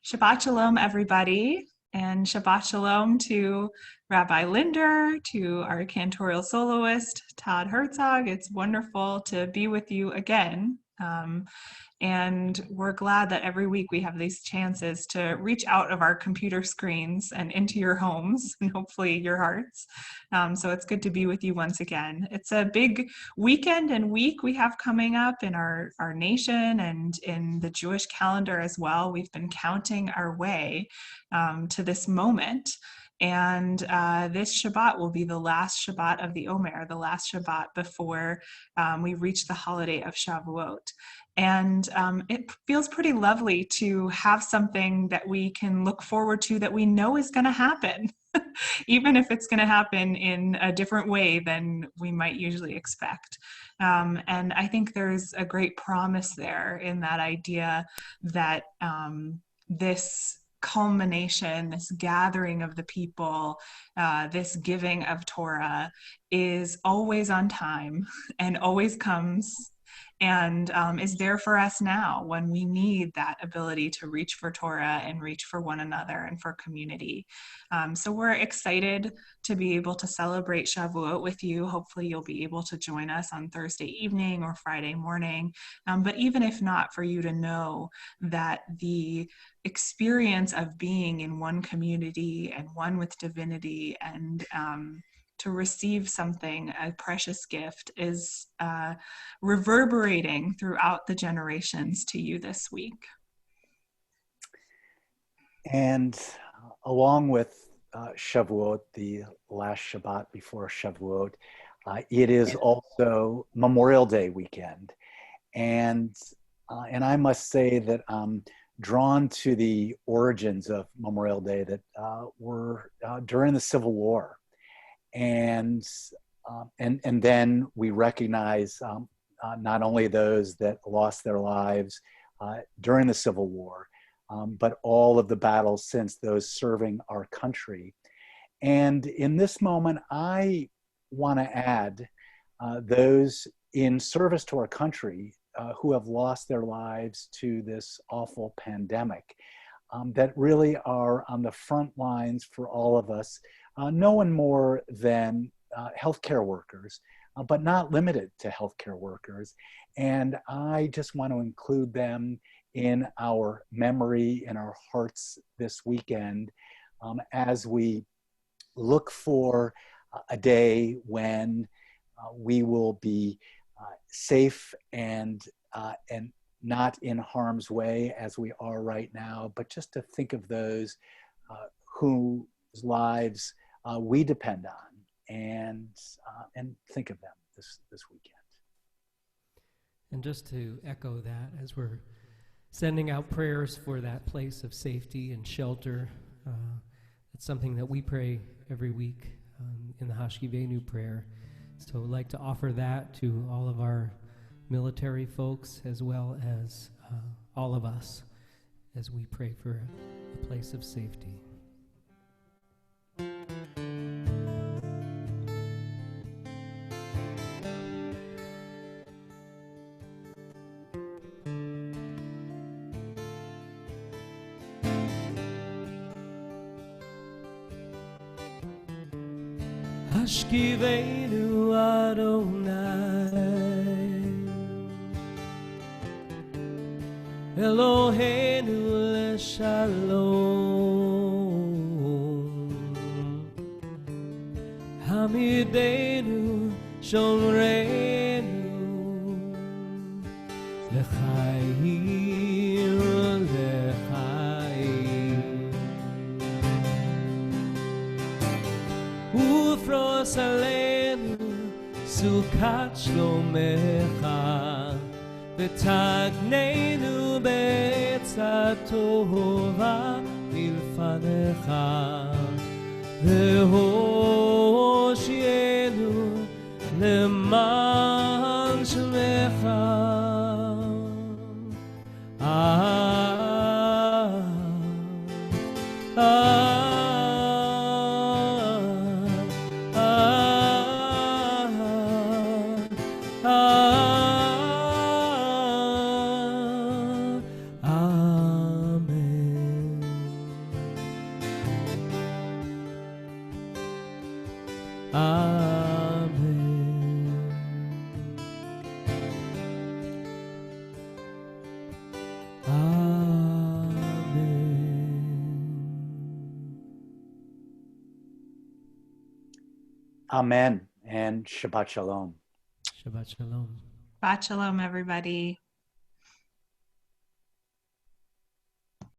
Shabbat Shalom, everybody, and Shabbat Shalom to Rabbi Linder, to our cantorial soloist, Todd Herzog. It's wonderful to be with you again. And we're glad that every week we have these chances to reach out of our computer screens and into your homes and hopefully your hearts. So it's good to be with you once again. It's a big weekend and week we have coming up in our nation and in the Jewish calendar as well. We've been counting our way to this moment. And this Shabbat will be the last Shabbat of the Omer, the last Shabbat before we reach the holiday of Shavuot. And it feels pretty lovely to have something that we can look forward to that we know is going to happen, even if it's going to happen in a different way than we might usually expect. And I think there's a great promise there in that idea that this culmination, this gathering of the people, this giving of Torah is always on time and always comes and is there for us now when we need that ability to reach for Torah and reach for one another and for community. So we're excited to be able to celebrate Shavuot with you. Hopefully you'll be able to join us on Thursday evening or Friday morning. But even if not, for you to know that the experience of being in one community and one with divinity and to receive something, a precious gift, is reverberating throughout the generations to you this week. And along with Shavuot, the last Shabbat before Shavuot, it is also Memorial Day weekend. And I must say that I'm drawn to the origins of Memorial Day that were during the Civil War. And then we recognize not only those that lost their lives during the Civil War, but all of the battles since, those serving our country. And in this moment, I want to add those in service to our country who have lost their lives to this awful pandemic that really are on the front lines for all of us. No one more than healthcare workers, but not limited to healthcare workers. And I just want to include them in our memory, in our hearts this weekend, as we look for a day when we will be safe and not in harm's way as we are right now, but just to think of those whose lives we depend on, and think of them this weekend. And just to echo that, as we're sending out prayers for that place of safety and shelter, it's something that we pray every week in the Hashkivenu prayer. So I'd like to offer that to all of our military folks as well as all of us as we pray for a place of safety. Hashkivenu Adonai Eloheinu leshalom Hamidenu shomrenu L'chaim l'chaim Ufros alenu sukat shlomecha ותגננו בעצה טובה מלפניך והושיענו למען שמך Amen. Amen. Amen. And Shabbat Shalom. Shabbat Shalom. Shabbat shalom, everybody.